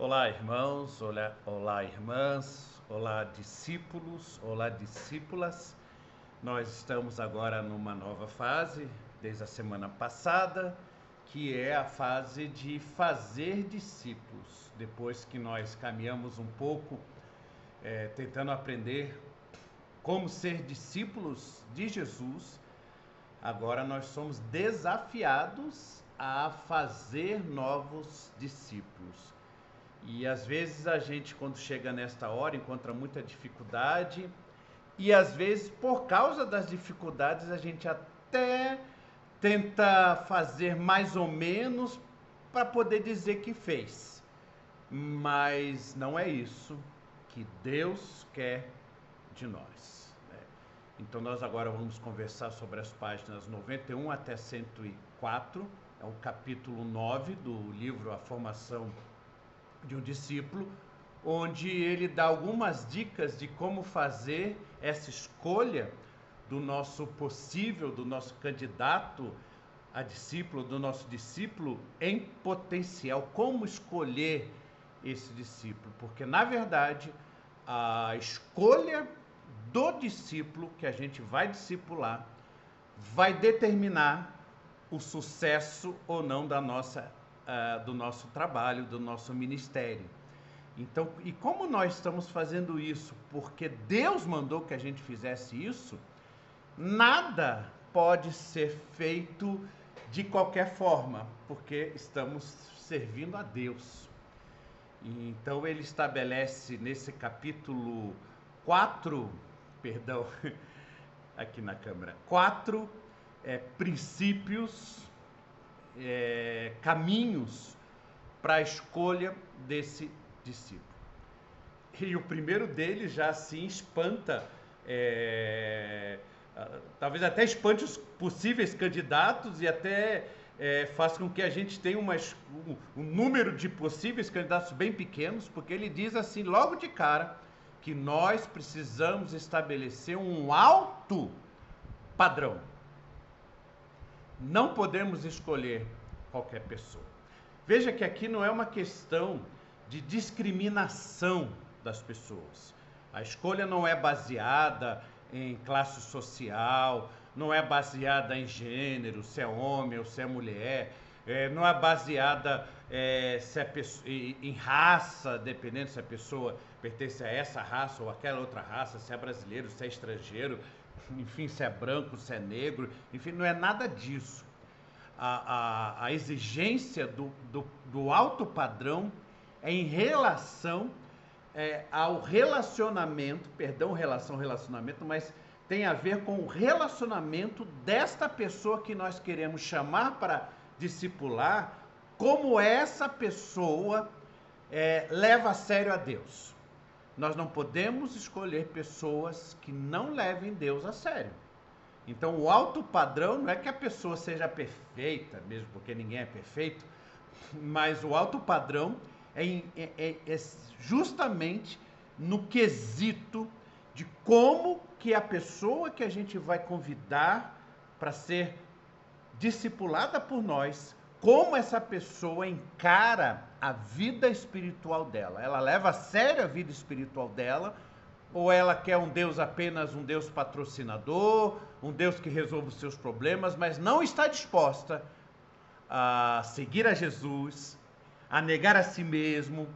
Olá, irmãos, olá, irmãs, olá, discípulos, olá, discípulas. Nós estamos agora numa nova fase, desde a semana passada, que é a fase de fazer discípulos. Depois que nós caminhamos um pouco, tentando aprender como ser discípulos de Jesus, agora nós somos desafiados a fazer novos discípulos. E às vezes a gente, quando chega nesta hora, encontra muita dificuldade, e às vezes, por causa das dificuldades, a gente até tenta fazer mais ou menos para poder dizer que fez. Mas não é isso que Deus quer de nós, né? Então nós agora vamos conversar sobre as páginas 91 até 104, é o capítulo 9 do livro A Formação de um Discípulo, onde ele dá algumas dicas de como fazer essa escolha do nosso possível, do nosso candidato a discípulo, do nosso discípulo em potencial, como escolher esse discípulo, porque na verdade a escolha do discípulo que a gente vai discipular vai determinar o sucesso ou não da do nosso trabalho, do nosso ministério. Então, e como nós estamos fazendo isso porque Deus mandou que a gente fizesse isso, nada pode ser feito de qualquer forma, porque estamos servindo a Deus. Então ele estabelece nesse capítulo 4, perdão, aqui na câmera, 4 princípios, caminhos para a escolha desse discípulo. E o primeiro deles já assim espanta, talvez até espante os possíveis candidatos e até faça com que a gente tenha um número de possíveis candidatos bem pequenos, porque ele diz assim logo de cara que nós precisamos estabelecer um alto padrão. Não podemos escolher qualquer pessoa. Veja que aqui não é uma questão de discriminação das pessoas. A escolha não é baseada em classe social, não é baseada em gênero, se é homem ou se é mulher, não é baseada em raça, dependendo se a pessoa pertence a essa raça ou aquela outra raça, se é brasileiro, se é estrangeiro, enfim, se é branco, se é negro, enfim, não é nada disso. A exigência do alto padrão é em relação ao relacionamento, relacionamento, mas tem a ver com o relacionamento desta pessoa que nós queremos chamar para discipular, como essa pessoa leva a sério a Deus. Nós não podemos escolher pessoas que não levem Deus a sério. Então, o alto padrão não é que a pessoa seja perfeita, mesmo porque ninguém é perfeito, mas o alto padrão é justamente no quesito de como que a pessoa que a gente vai convidar para ser discipulada por nós, como essa pessoa encara a vida espiritual dela. Ela leva a sério a vida espiritual dela, ou ela quer um Deus apenas um Deus patrocinador, um Deus que resolve os seus problemas, mas não está disposta a seguir a Jesus, a negar a si mesmo,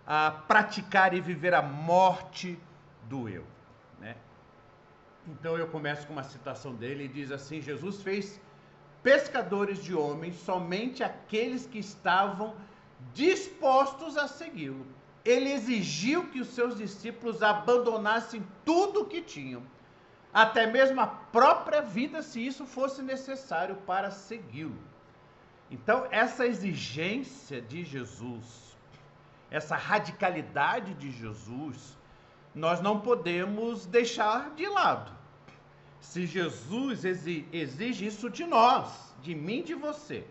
a praticar e viver a morte do eu, né? Então eu começo com uma citação dele, e diz assim: Jesus fez pescadores de homens somente aqueles que estavam dispostos a segui-lo. Ele exigiu que os seus discípulos abandonassem tudo o que tinham, até mesmo a própria vida, se isso fosse necessário para segui-lo. Então, essa exigência de Jesus, essa radicalidade de Jesus, nós não podemos deixar de lado. Se Jesus exige isso de nós, de mim e de você,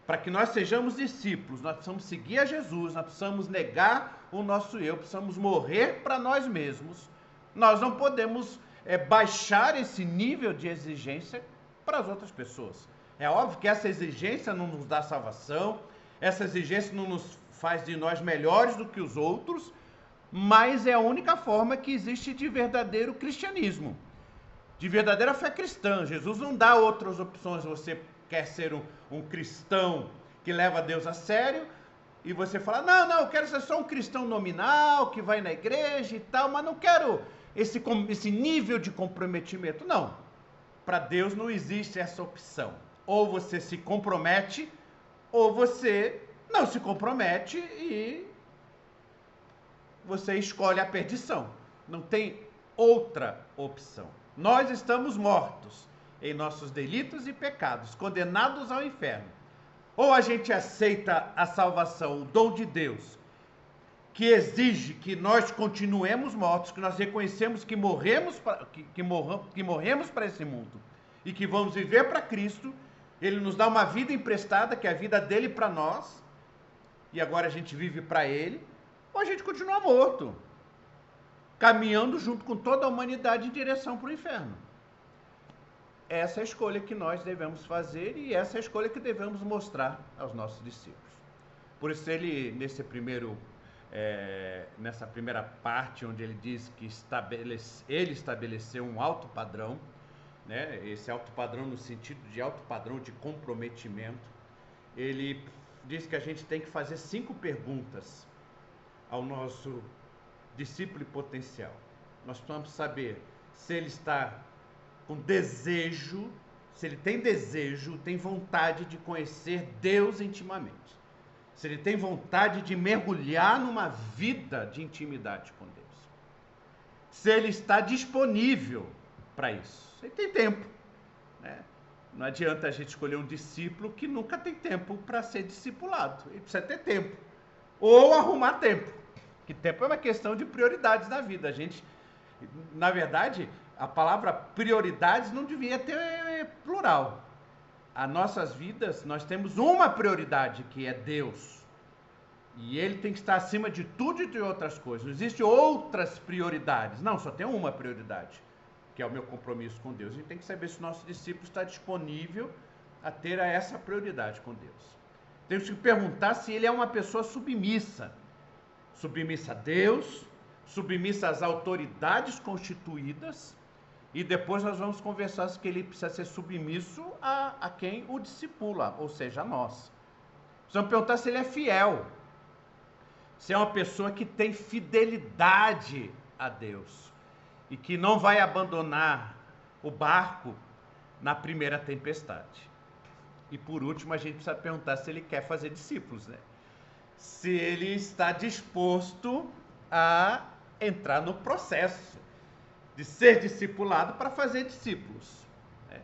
para que nós sejamos discípulos, nós precisamos seguir a Jesus, nós precisamos negar o nosso eu, precisamos morrer para nós mesmos. Nós não podemos baixar esse nível de exigência para as outras pessoas. É óbvio que essa exigência não nos dá salvação, essa exigência não nos faz de nós melhores do que os outros, mas é a única forma que existe de verdadeiro cristianismo, de verdadeira fé cristã. Jesus não dá outras opções. Você quer ser um cristão que leva Deus a sério, e você fala, não, eu quero ser só um cristão nominal, que vai na igreja e tal, mas não quero esse nível de comprometimento. Não, para Deus não existe essa opção. Ou você se compromete, ou você não se compromete e você escolhe a perdição. Não tem outra opção. Nós estamos mortos em nossos delitos e pecados, condenados ao inferno. Ou a gente aceita a salvação, o dom de Deus, que exige que nós continuemos mortos, que nós reconhecemos que morremos para esse mundo e que vamos viver para Cristo. Ele nos dá uma vida emprestada, que é a vida dele para nós, e agora a gente vive para ele. Ou a gente continua morto, caminhando junto com toda a humanidade em direção para o inferno. Essa é a escolha que nós devemos fazer, e essa é a escolha que devemos mostrar aos nossos discípulos. Por isso ele, nessa primeira parte, onde ele diz que ele estabeleceu um alto padrão, né? Esse alto padrão no sentido de alto padrão de comprometimento, ele diz que a gente tem que fazer 5 perguntas ao nosso discípulo potencial. Nós precisamos saber se ele está com desejo, se ele tem desejo, tem vontade de conhecer Deus intimamente. Se ele tem vontade de mergulhar numa vida de intimidade com Deus. Se ele está disponível para isso. Ele tem tempo, né? Não adianta a gente escolher um discípulo que nunca tem tempo para ser discipulado. Ele precisa ter tempo. Ou arrumar tempo. Que tempo é uma questão de prioridades na vida. A gente, na verdade, a palavra prioridades não devia ter plural. As nossas vidas, nós temos uma prioridade, que é Deus. E ele tem que estar acima de tudo e de outras coisas. Não existem outras prioridades. Não, só tem uma prioridade, que é o meu compromisso com Deus. A gente tem que saber se o nosso discípulo está disponível a ter essa prioridade com Deus. Temos que perguntar se ele é uma pessoa submissa. Submissa a Deus, submissa às autoridades constituídas, e depois nós vamos conversar se ele precisa ser submisso a quem o discipula, ou seja, a nós. Precisamos perguntar se ele é fiel, se é uma pessoa que tem fidelidade a Deus e que não vai abandonar o barco na primeira tempestade. E por último, a gente precisa perguntar se ele quer fazer discípulos, né? Se ele está disposto a entrar no processo de ser discipulado para fazer discípulos, né?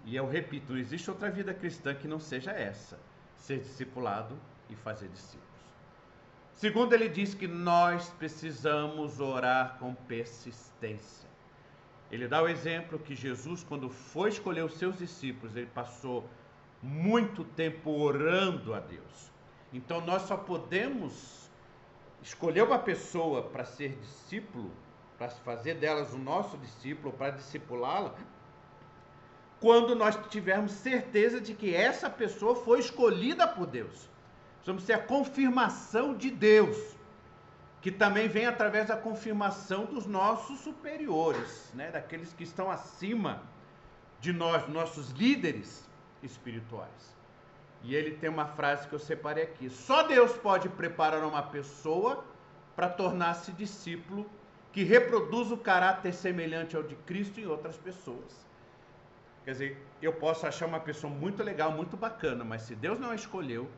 E eu repito, não existe outra vida cristã que não seja essa, ser discipulado e fazer discípulos. Segundo, ele diz que nós precisamos orar com persistência. Ele dá o exemplo que Jesus, quando foi escolher os seus discípulos, ele passou muito tempo orando a Deus. Então nós só podemos escolher uma pessoa para ser discípulo, para fazer delas o nosso discípulo, para discipulá-la, quando nós tivermos certeza de que essa pessoa foi escolhida por Deus. Precisamos ter a confirmação de Deus, que também vem através da confirmação dos nossos superiores, né? Daqueles que estão acima de nós, nossos líderes espirituais. E ele tem uma frase que eu separei aqui: só Deus pode preparar uma pessoa para tornar-se discípulo que reproduz o caráter semelhante ao de Cristo em outras pessoas. Quer dizer, eu posso achar uma pessoa muito legal, muito bacana, mas se Deus não a escolheu,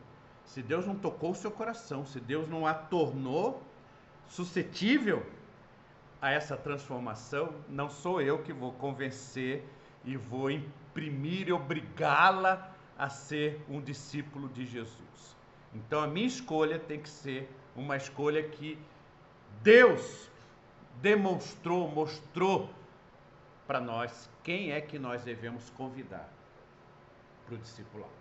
se Deus não tocou o seu coração, se Deus não a tornou suscetível a essa transformação, não sou eu que vou convencer e vou imprimir e obrigá-la a ser um discípulo de Jesus. Então a minha escolha tem que ser uma escolha que Deus mostrou para nós quem é que nós devemos convidar para o discipulado.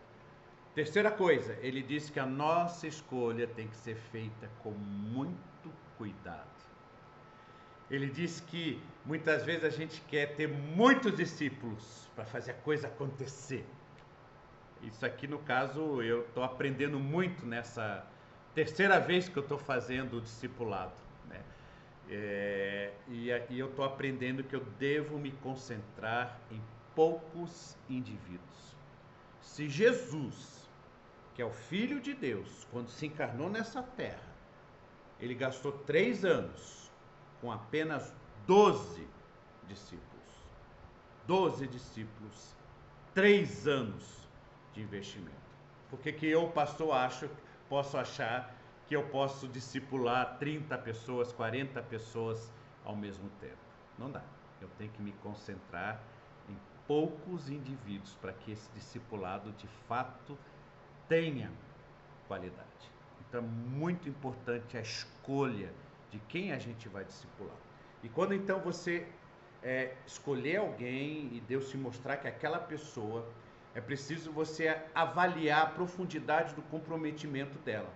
Terceira coisa, ele diz que a nossa escolha tem que ser feita com muito cuidado. Ele diz que muitas vezes a gente quer ter muitos discípulos para fazer a coisa acontecer. Isso aqui, no caso, eu estou aprendendo muito nessa terceira vez que eu estou fazendo o discipulado, né? E eu estou aprendendo que eu devo me concentrar em poucos indivíduos. Se Jesus, que é o Filho de Deus, quando se encarnou nessa terra, ele gastou 3 anos com apenas 12 discípulos. 12 discípulos, 3 anos de investimento. Por que eu, pastor, posso achar que eu posso discipular 30 pessoas, 40 pessoas ao mesmo tempo? Não dá. Eu tenho que me concentrar em poucos indivíduos para que esse discipulado de fato tenha qualidade. Então é muito importante a escolha de quem a gente vai discipular. E quando então você escolher alguém e Deus te mostrar que aquela pessoa, é preciso você avaliar a profundidade do comprometimento dela.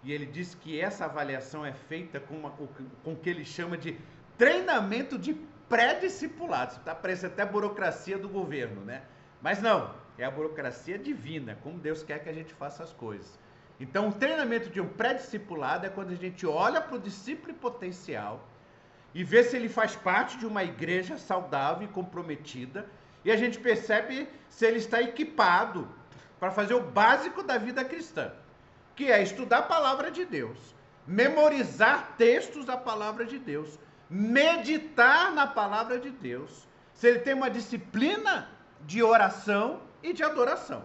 E ele diz que essa avaliação é feita com o que ele chama de treinamento de pré-discipulado. Isso parece até burocracia do governo, né? Mas não, é a burocracia divina, como Deus quer que a gente faça as coisas. Então, o treinamento de um pré-discipulado é quando a gente olha para o discípulo potencial e vê se ele faz parte de uma igreja saudável e comprometida, e a gente percebe se ele está equipado para fazer o básico da vida cristã, que é estudar a palavra de Deus, memorizar textos da palavra de Deus, meditar na palavra de Deus, se ele tem uma disciplina de oração e de adoração.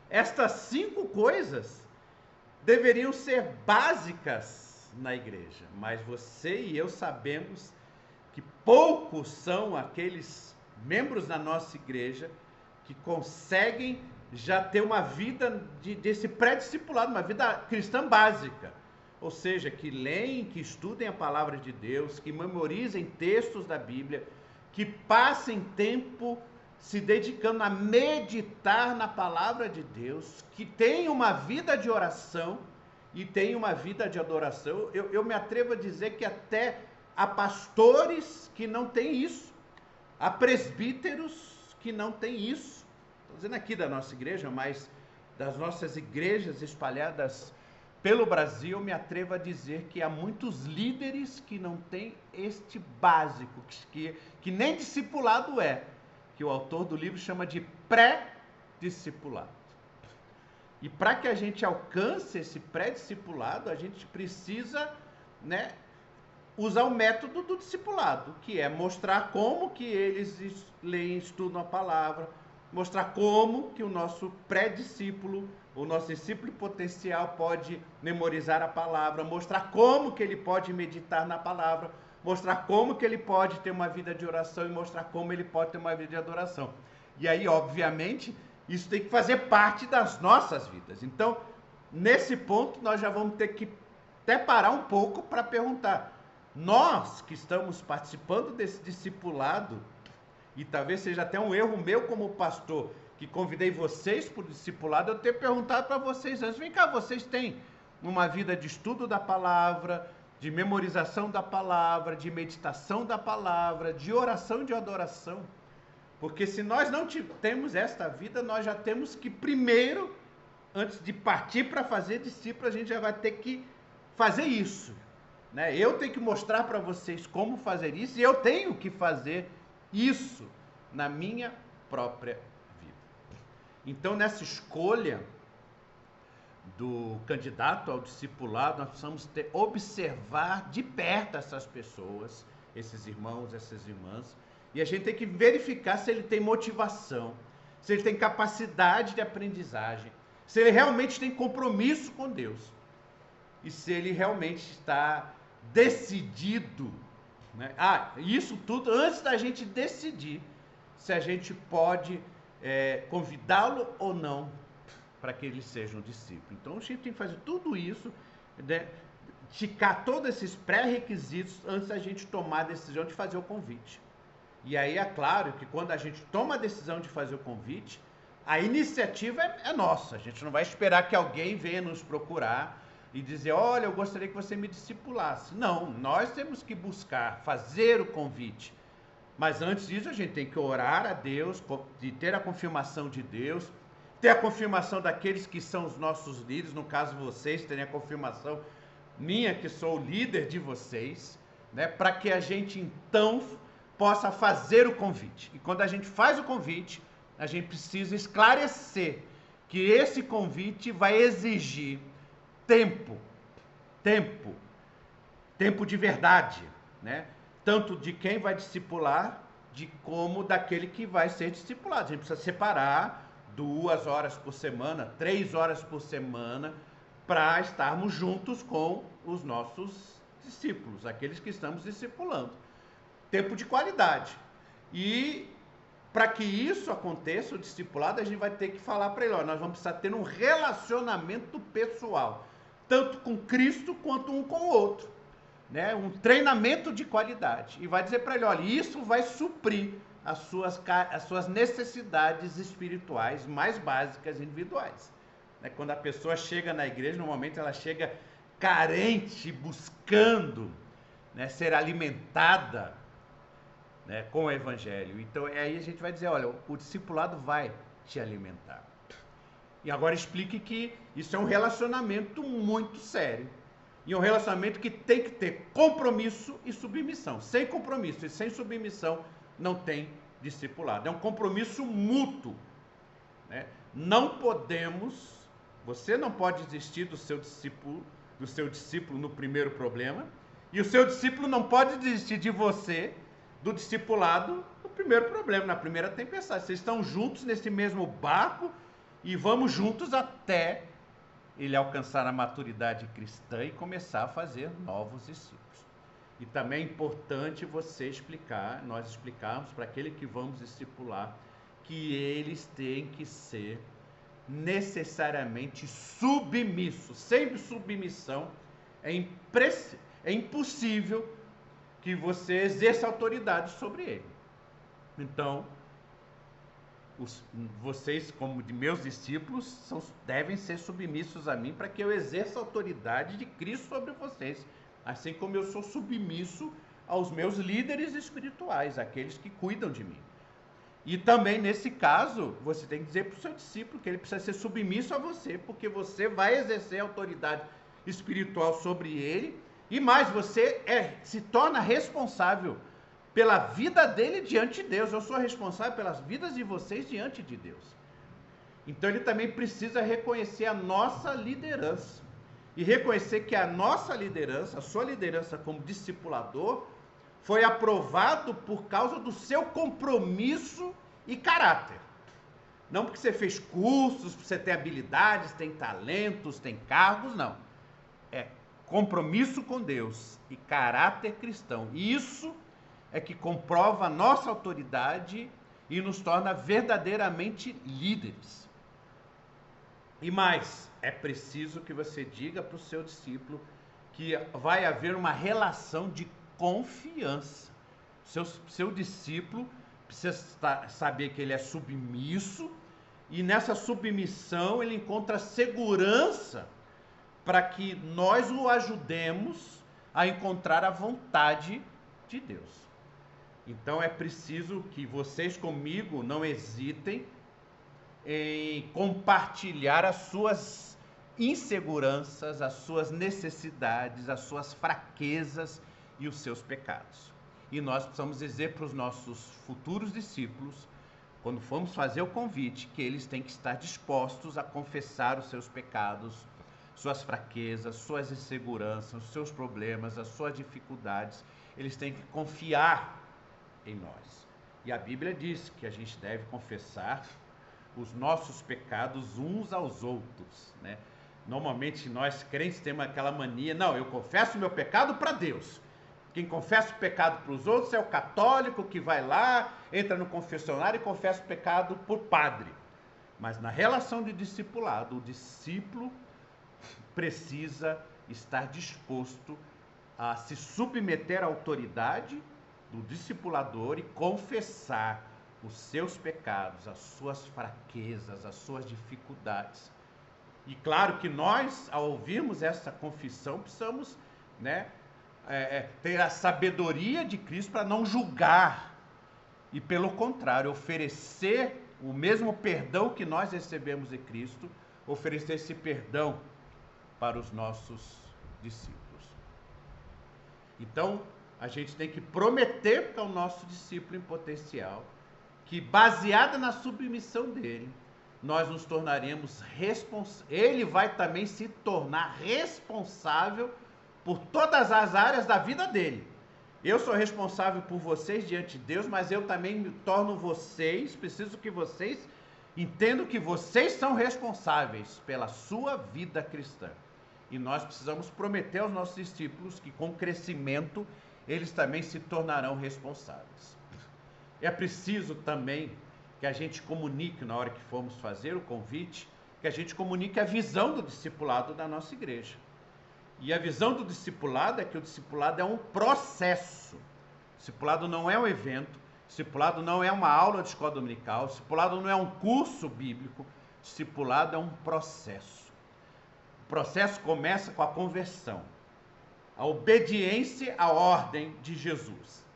Estas 5 coisas deveriam ser básicas na igreja, mas você e eu sabemos que poucos são aqueles membros da nossa igreja que conseguem já ter uma vida desse pré-discipulado, uma vida cristã básica. Ou seja, que leem, que estudem a palavra de Deus, que memorizem textos da Bíblia, que passem tempo se dedicando a meditar na palavra de Deus, que tenham uma vida de oração e tenham uma vida de adoração. Eu me atrevo a dizer que até há pastores que não têm isso, há presbíteros que não têm isso. Estou dizendo aqui da nossa igreja, mas das nossas igrejas espalhadas pelo Brasil, eu me atrevo a dizer que há muitos líderes que não têm este básico, que nem discipulado é, que o autor do livro chama de pré-discipulado. E para que a gente alcance esse pré-discipulado, a gente precisa, né, usar o método do discipulado, que é mostrar como que eles leem, estudam a palavra, mostrar como que o nosso pré-discípulo, o nosso discípulo potencial pode memorizar a palavra, mostrar como que ele pode meditar na palavra, mostrar como que ele pode ter uma vida de oração e mostrar como ele pode ter uma vida de adoração. E aí, obviamente, isso tem que fazer parte das nossas vidas. Então, nesse ponto, nós já vamos ter que até parar um pouco para perguntar. Nós que estamos participando desse discipulado, e talvez seja até um erro meu como pastor, que convidei vocês para o discipulado, eu ter perguntado para vocês antes, vem cá, vocês têm uma vida de estudo da palavra, de memorização da palavra, de meditação da palavra, de oração e de adoração? Porque se nós não temos esta vida, nós já temos que primeiro, antes de partir para fazer discípulo, a gente já vai ter que fazer isso, né? Eu tenho que mostrar para vocês como fazer isso e eu tenho que fazer isso na minha própria vida. Então, nessa escolha do candidato ao discipulado, nós precisamos observar de perto essas pessoas, esses irmãos, essas irmãs, e a gente tem que verificar se ele tem motivação, se ele tem capacidade de aprendizagem, se ele realmente tem compromisso com Deus e se ele realmente está decidido, né? Isso tudo antes da gente decidir se a gente pode convidá-lo ou não para que ele seja um discípulo. Então a gente tem que fazer tudo isso, né? Ticar todos esses pré-requisitos antes da gente tomar a decisão de fazer o convite. E aí é claro que quando a gente toma a decisão de fazer o convite, a iniciativa é nossa. A gente não vai esperar que alguém venha nos procurar e dizer, olha, eu gostaria que você me discipulasse. Não, nós temos que buscar, fazer o convite. Mas antes disso a gente tem que orar a Deus, de ter a confirmação de Deus, ter a confirmação daqueles que são os nossos líderes, no caso vocês, terem a confirmação minha, que sou o líder de vocês, né, para que a gente então possa fazer o convite. E quando a gente faz o convite, a gente precisa esclarecer que esse convite vai exigir tempo de verdade, né? Tanto de quem vai discipular, como daquele que vai ser discipulado. A gente precisa separar 2 horas por semana, 3 horas por semana, para estarmos juntos com os nossos discípulos, aqueles que estamos discipulando. Tempo de qualidade. E para que isso aconteça, o discipulado, a gente vai ter que falar para ele, ó, nós vamos precisar ter um relacionamento pessoal, tanto com Cristo quanto um com o outro, né? Um treinamento de qualidade. E vai dizer para ele, olha, isso vai suprir as suas necessidades espirituais mais básicas individuais. Né? Quando a pessoa chega na igreja, normalmente ela chega carente, buscando, né, ser alimentada, né, com o evangelho. Então aí a gente vai dizer, olha, o discipulado vai te alimentar. E agora explique que isso é um relacionamento muito sério. E um relacionamento que tem que ter compromisso e submissão. Sem compromisso e sem submissão não tem discipulado. É um compromisso mútuo, né? Não podemos, você não pode desistir do seu discípulo no primeiro problema, e o seu discípulo não pode desistir de você, do discipulado, no primeiro problema, na primeira tempestade. Vocês estão juntos nesse mesmo barco e vamos juntos até ele alcançar a maturidade cristã e começar a fazer novos discípulos. E também é importante você explicar, nós explicarmos para aquele que vamos discipular, que eles têm que ser necessariamente submissos. Sem submissão é impossível que você exerça autoridade sobre ele. Então, vocês, como de meus discípulos, devem ser submissos a mim para que eu exerça a autoridade de Cristo sobre vocês, assim como eu sou submisso aos meus líderes espirituais, aqueles que cuidam de mim. E também, nesse caso, você tem que dizer para o seu discípulo que ele precisa ser submisso a você, porque você vai exercer a autoridade espiritual sobre ele, e mais, você se torna responsável pela vida dele diante de Deus. Eu sou responsável pelas vidas de vocês diante de Deus. Então ele também precisa reconhecer a nossa liderança. E reconhecer que a nossa liderança, a sua liderança como discipulador, foi aprovado por causa do seu compromisso e caráter. Não porque você fez cursos, porque você tem habilidades, tem talentos, tem cargos, não. É compromisso com Deus e caráter cristão. E isso é que comprova a nossa autoridade e nos torna verdadeiramente líderes. E mais, é preciso que você diga para o seu discípulo que vai haver uma relação de confiança. Seu discípulo precisa saber que ele é submisso, e nessa submissão ele encontra segurança para que nós o ajudemos a encontrar a vontade de Deus. Então é preciso que vocês comigo não hesitem em compartilhar as suas inseguranças, as suas necessidades, as suas fraquezas e os seus pecados. E nós precisamos dizer para os nossos futuros discípulos, quando formos fazer o convite, que eles têm que estar dispostos a confessar os seus pecados, suas fraquezas, suas inseguranças, os seus problemas, as suas dificuldades. Eles têm que confiar em nós. E a Bíblia diz que a gente deve confessar os nossos pecados uns aos outros, né? Normalmente nós crentes temos aquela mania, não, eu confesso o meu pecado para Deus. Quem confessa o pecado para os outros é o católico que vai lá, entra no confessionário e confessa o pecado por padre. Mas na relação de discipulado, o discípulo precisa estar disposto a se submeter à autoridade do discipulador e confessar os seus pecados, as suas fraquezas, as suas dificuldades. E claro que nós, ao ouvirmos essa confissão, precisamos, né, ter a sabedoria de Cristo para não julgar e, pelo contrário, oferecer o mesmo perdão que nós recebemos de Cristo, oferecer esse perdão para os nossos discípulos. Então, a gente tem que prometer para o nosso discípulo em potencial que, baseada na submissão dele, nós nos tornaremos responsáveis. Ele vai também se tornar responsável por todas as áreas da vida dele. Eu sou responsável por vocês diante de Deus, mas eu também me torno vocês, preciso que vocês entendam que vocês são responsáveis pela sua vida cristã. E nós precisamos prometer aos nossos discípulos que, com crescimento, eles também se tornarão responsáveis. É preciso também que a gente comunique, na hora que formos fazer o convite, que a gente comunique a visão do discipulado da nossa igreja. E a visão do discipulado é que o discipulado é um processo. O discipulado não é um evento, o discipulado não é uma aula de escola dominical, o discipulado não é um curso bíblico, o discipulado é um processo. O processo começa com a conversão, a obediência à ordem de Jesus,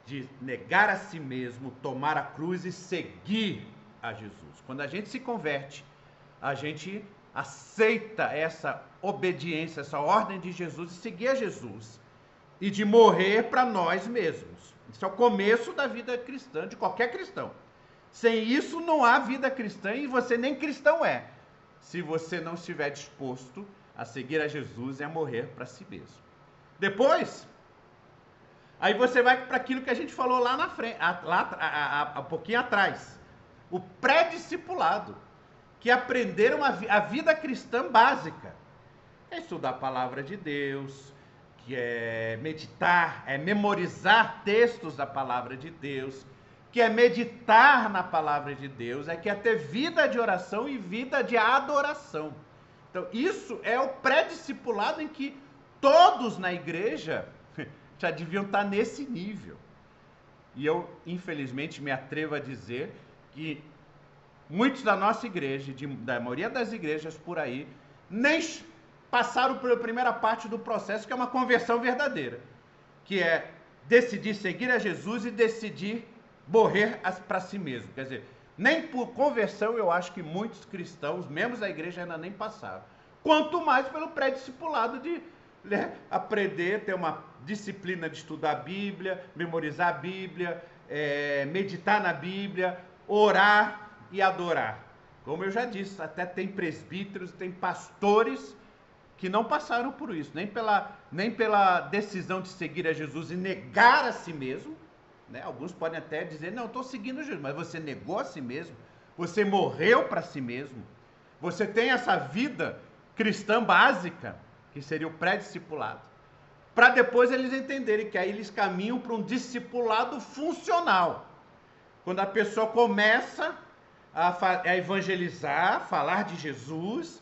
de negar a si mesmo, tomar a cruz e seguir a Jesus. Quando a gente se converte, a gente aceita essa obediência, essa ordem de Jesus, de seguir a Jesus e de morrer para nós mesmos. Isso é o começo da vida cristã, de qualquer cristão. Sem isso não há vida cristã e você nem cristão é, se você não estiver disposto a seguir a Jesus e a morrer para si mesmo. Depois, aí você vai para aquilo que a gente falou lá na frente, um pouquinho atrás, o pré-discipulado, que aprenderam a vida cristã básica. É estudar a palavra de Deus, que é meditar, é memorizar textos da palavra de Deus, que é meditar na palavra de Deus, é ter vida de oração e vida de adoração. Então, isso é o pré-discipulado em que todos na igreja já deviam estar nesse nível. E eu, infelizmente, me atrevo a dizer que muitos da nossa igreja, da maioria das igrejas por aí, nem passaram pela primeira parte do processo, que é uma conversão verdadeira, que é decidir seguir a Jesus e decidir morrer para si mesmo. Quer dizer, nem por conversão eu acho que muitos cristãos, membros da igreja, ainda nem passaram. Quanto mais pelo pré-discipulado de aprender, ter uma disciplina de estudar a Bíblia, memorizar a Bíblia, meditar na Bíblia, orar e adorar. Como eu já disse, até tem presbíteros, tem pastores que não passaram por isso, nem pela decisão de seguir a Jesus e negar a si mesmo, né? Alguns podem até dizer, não, estou seguindo Jesus, mas você negou a si mesmo, você morreu para si mesmo, você tem essa vida cristã básica, que seria o pré-discipulado, para depois eles entenderem que aí eles caminham para um discipulado funcional. Quando a pessoa começa a evangelizar, falar de Jesus,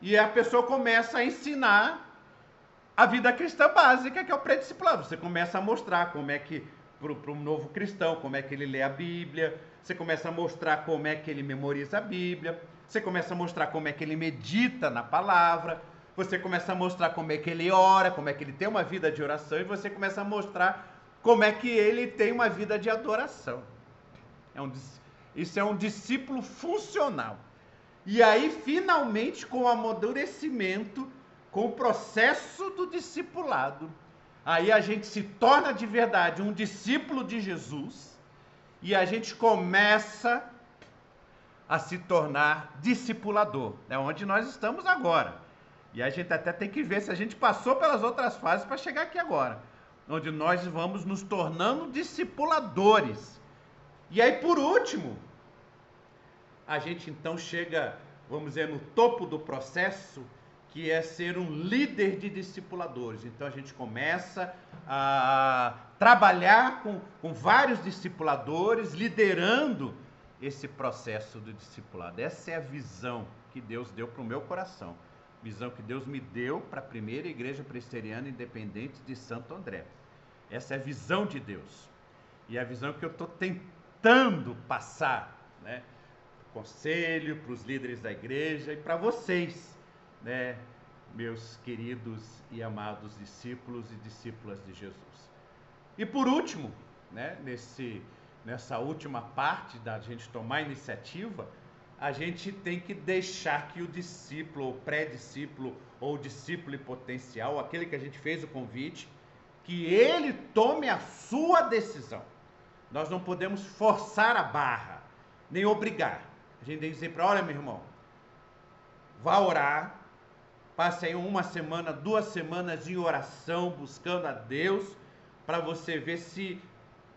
e a pessoa começa a ensinar a vida cristã básica, que é o pré-discipulado. Você começa a mostrar como é que, para um novo cristão, como é que ele lê a Bíblia, você começa a mostrar como é que ele memoriza a Bíblia, você começa a mostrar como é que ele medita na palavra, você começa a mostrar como é que ele ora, como é que ele tem uma vida de oração, e você começa a mostrar como é que ele tem uma vida de adoração. Isso é um discípulo funcional. E aí, finalmente, com o amadurecimento, com o processo do discipulado, aí a gente se torna de verdade um discípulo de Jesus e a gente começa a se tornar discipulador. É onde nós estamos agora. E a gente até tem que ver se a gente passou pelas outras fases para chegar aqui agora, onde nós vamos nos tornando discipuladores. E aí, por último, a gente então chega, vamos dizer, no topo do processo, que é ser um líder de discipuladores. Então a gente começa a trabalhar com vários discipuladores, liderando esse processo do discipulado. Essa é a visão que Deus deu para o meu coração. Visão que Deus me deu para a primeira igreja presbiteriana independente de Santo André. Essa é a visão de Deus. E é a visão que eu estou tentando passar, né? Conselho para os líderes da igreja e para vocês, né, meus queridos e amados discípulos e discípulas de Jesus. E por último, né, nessa última parte da gente tomar iniciativa, a gente tem que deixar que o discípulo, ou pré-discípulo, ou discípulo em potencial, aquele que a gente fez o convite, que ele tome a sua decisão. Nós não podemos forçar a barra, nem obrigar. A gente tem que dizer para, olha, meu irmão, vá orar, passe aí 1 semana, 2 semanas em oração, buscando a Deus, para você ver se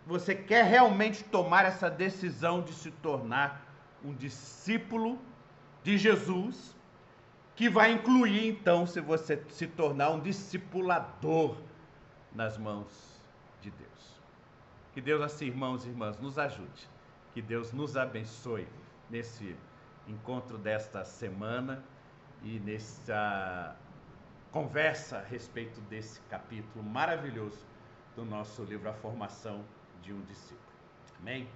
você quer realmente tomar essa decisão de se tornar um discípulo de Jesus, que vai incluir, então, se você se tornar um discipulador nas mãos de Deus. Que Deus, assim, irmãos e irmãs, nos ajude. Que Deus nos abençoe nesse encontro desta semana e nessa conversa a respeito desse capítulo maravilhoso do nosso livro A Formação de um Discípulo. Amém?